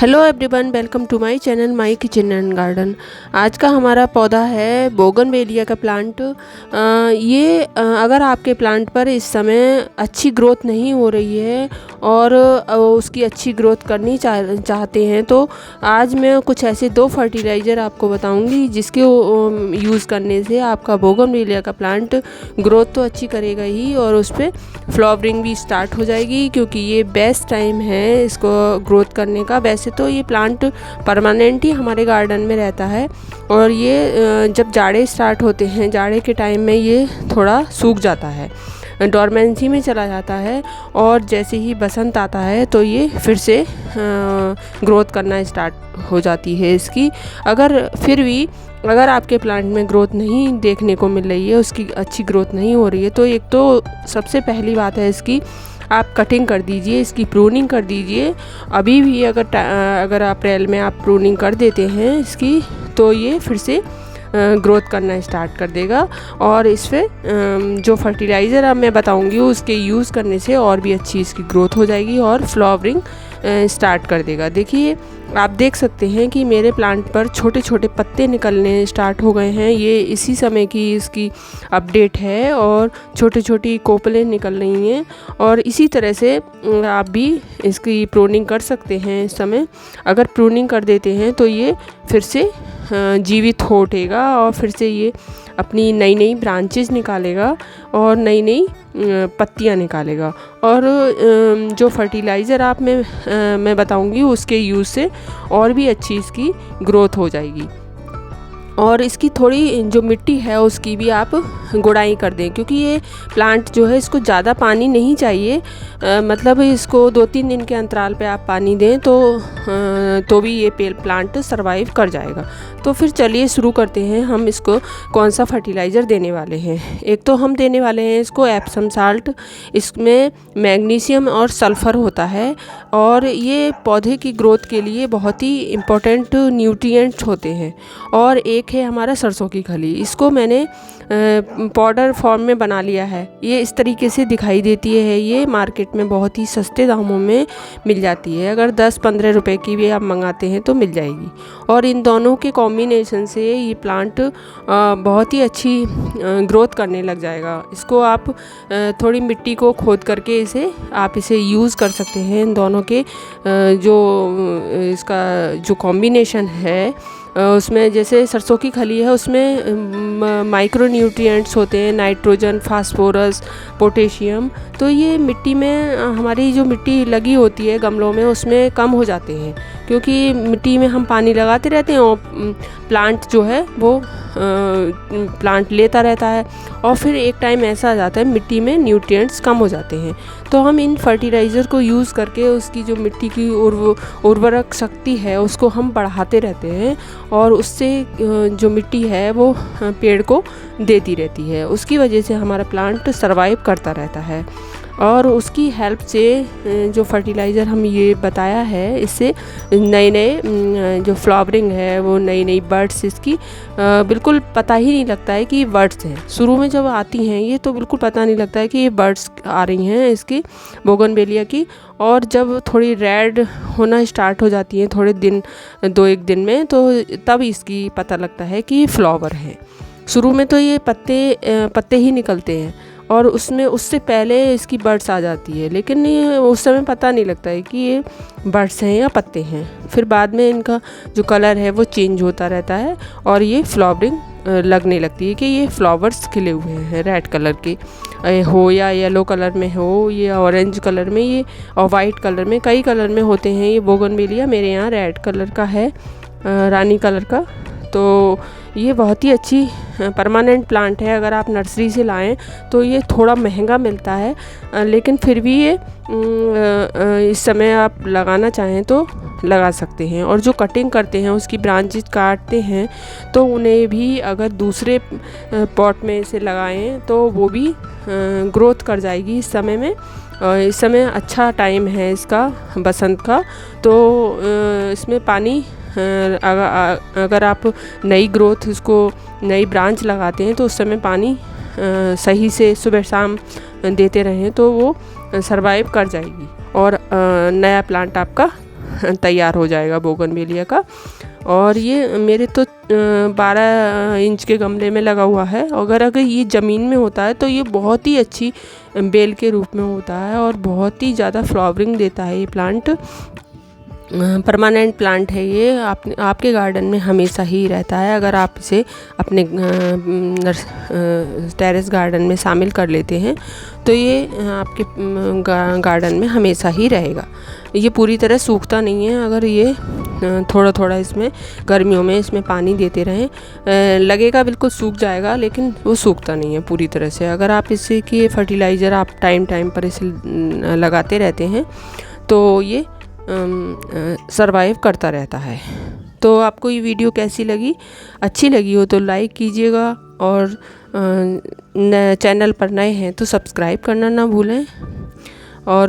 Hello everyone, welcome to my channel my kitchen and garden. आज का हमारा पौधा है बोगनवेलिया का प्लांट। अगर आपके प्लांट पर इस समय अच्छी ग्रोथ नहीं हो रही है और उसकी अच्छी ग्रोथ करनी चाहते हैं तो आज मैं कुछ ऐसे 2 फर्टिलाइज़र आपको बताऊंगी जिसके यूज़ करने से आपका बोगनवेलिया का प्लांट ग्रोथ तो अच्छी करेगा ही और उस पर फ्लावरिंग भी स्टार्ट हो जाएगी, क्योंकि ये बेस्ट टाइम है इसको ग्रोथ करने का। वैसे तो ये प्लांट परमानेंट ही हमारे गार्डन में रहता है और ये जब जाड़े स्टार्ट होते हैं, जाड़े के टाइम में ये थोड़ा सूख जाता है, डोरमेंसी में चला जाता है और जैसे ही बसंत आता है तो ये फिर से ग्रोथ करना स्टार्ट हो जाती है इसकी। अगर आपके प्लांट में ग्रोथ नहीं देखने को मिल रही है, उसकी अच्छी ग्रोथ नहीं हो रही है, तो एक तो सबसे पहली बात है इसकी आप कटिंग कर दीजिए, इसकी प्रूनिंग कर दीजिए। अभी भी अगर अप्रैल में आप प्रूनिंग कर देते हैं इसकी तो ये फिर से ग्रोथ करना स्टार्ट कर देगा। और इस पर जो फर्टिलाइज़र अब मैं बताऊंगी उसके यूज़ करने से और भी अच्छी इसकी ग्रोथ हो जाएगी और फ्लावरिंग स्टार्ट कर देगा। देखिए, आप देख सकते हैं कि मेरे प्लांट पर छोटे छोटे पत्ते निकलने स्टार्ट हो गए हैं। ये इसी समय की इसकी अपडेट है और छोटी छोटी कोपलें निकल रही हैं और इसी तरह से आप भी इसकी प्रूनिंग कर सकते हैं। इस समय अगर प्रूनिंग कर देते हैं तो ये फिर से जीवित हो उठेगा और फिर से ये अपनी नई नई ब्रांचेस निकालेगा और नई नई पत्तियां निकालेगा। और जो फर्टिलाइज़र मैं बताऊंगी उसके यूज़ से और भी अच्छी इसकी ग्रोथ हो जाएगी। और इसकी थोड़ी जो मिट्टी है उसकी भी आप गुड़ाई कर दें, क्योंकि ये प्लांट जो है इसको ज़्यादा पानी नहीं चाहिए। मतलब इसको 2-3 दिन के अंतराल पे आप पानी दें तो भी ये प्लांट सरवाइव कर जाएगा। तो फिर चलिए शुरू करते हैं, हम इसको कौन सा फर्टिलाइज़र देने वाले हैं। एक तो हम देने वाले हैं इसको एप्सम साल्ट। इसमें मैग्नीशियम और सल्फ़र होता है और ये पौधे की ग्रोथ के लिए बहुत ही इम्पोर्टेंट न्यूट्रिएंट्स होते हैं। और एक है हमारा सरसों की खली, इसको मैंने पाउडर फॉर्म में बना लिया है। ये इस तरीके से दिखाई देती है। ये मार्केट में बहुत ही सस्ते दामों में मिल जाती है, अगर 10-15 रुपए की भी आप मंगाते हैं तो मिल जाएगी। और इन दोनों के कॉम्बिनेशन से ये प्लांट बहुत ही अच्छी ग्रोथ करने लग जाएगा। इसको आप थोड़ी मिट्टी को खोद करके इसे यूज़ कर सकते हैं। इन दोनों के इसका जो कॉम्बिनेशन है उसमें, जैसे सरसों की खली है उसमें माइक्रो न्यूट्रिएंट्स होते हैं, नाइट्रोजन, फास्फोरस, पोटेशियम। तो ये मिट्टी में हमारी जो मिट्टी लगी होती है गमलों में उसमें कम हो जाते हैं, क्योंकि मिट्टी में हम पानी लगाते रहते हैं और प्लांट जो है वो प्लांट लेता रहता है और फिर एक टाइम ऐसा आ जाता है मिट्टी में न्यूट्रिएंट्स कम हो जाते हैं। तो हम इन फर्टिलाइज़र को यूज़ करके उसकी जो मिट्टी की उर्वरक शक्ति है उसको हम बढ़ाते रहते हैं और उससे जो मिट्टी है वो पेड़ को देती रहती है। उसकी वजह से हमारा प्लांट सरवाइव करता रहता है। और उसकी हेल्प से जो फर्टिलाइज़र हम ये बताया है, इससे नए नए जो फ्लावरिंग है वो नई नई बर्ड्स इसकी बिल्कुल पता ही नहीं लगता है कि ये बर्ड्स हैं। शुरू में जब आती हैं ये तो बिल्कुल पता नहीं लगता है कि ये बर्ड्स आ रही हैं इसकी बोगनवेलिया की। और जब थोड़ी रेड होना स्टार्ट हो जाती हैं थोड़े दिन, 2-1 दिन में, तो तब इसकी पता लगता है कि ये फ्लावर है। शुरू में तो ये पत्ते ही निकलते हैं और उससे पहले इसकी बर्ड्स आ जाती है, लेकिन ये उस समय पता नहीं लगता है कि ये बर्ड्स हैं या पत्ते हैं। फिर बाद में इनका जो कलर है वो चेंज होता रहता है और ये फ्लावरिंग लगने लगती है कि ये फ्लावर्स खिले हुए हैं, रेड कलर के हो या येलो कलर में हो या ऑरेंज कलर में, ये और वाइट कलर में, कई कलर में होते हैं। ये बोगनवेलिया मेरे यहाँ रेड कलर का है, रानी कलर का। तो ये बहुत ही अच्छी परमानेंट प्लांट है। अगर आप नर्सरी से लाएं तो ये थोड़ा महंगा मिलता है, लेकिन फिर भी ये इस समय आप लगाना चाहें तो लगा सकते हैं। और जो कटिंग करते हैं उसकी ब्रांचेस काटते हैं तो उन्हें भी अगर दूसरे पॉट में से लगाएं तो वो भी ग्रोथ कर जाएगी इस समय में। इस समय अच्छा टाइम है इसका, बसंत का। तो इसमें पानी अगर आप नई ग्रोथ इसको नई ब्रांच लगाते हैं तो उस समय पानी सही से सुबह शाम देते रहें तो वो सरवाइव कर जाएगी और नया प्लांट आपका तैयार हो जाएगा बोगनवेलिया का। और ये मेरे तो 12 इंच के गमले में लगा हुआ है। अगर ये ज़मीन में होता है तो ये बहुत ही अच्छी बेल के रूप में होता है और बहुत ही ज़्यादा फ्लावरिंग देता है। ये प्लांट परमानेंट प्लांट है। ये आपके गार्डन में हमेशा ही रहता है। अगर आप इसे अपने टेरेस गार्डन में शामिल कर लेते हैं तो ये आपके गार्डन में हमेशा ही रहेगा। ये पूरी तरह सूखता नहीं है। अगर ये थोड़ा थोड़ा इसमें गर्मियों में इसमें पानी देते रहें, लगेगा बिल्कुल सूख जाएगा, लेकिन वो सूखता नहीं है पूरी तरह से। अगर आप इससे कि फर्टिलाइज़र आप टाइम टाइम पर इसे लगाते रहते हैं तो ये सरवाइव करता रहता है। तो आपको ये वीडियो कैसी लगी? अच्छी लगी हो तो लाइक कीजिएगा और चैनल पर नए हैं तो सब्सक्राइब करना ना भूलें। और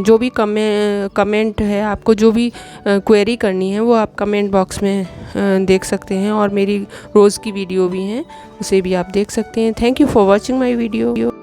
जो भी कमेंट है, आपको जो भी क्वेरी करनी है वो आप कमेंट बॉक्स में देख सकते हैं। और मेरी रोज़ की वीडियो भी हैं, उसे भी आप देख सकते हैं। Thank you for watching my video.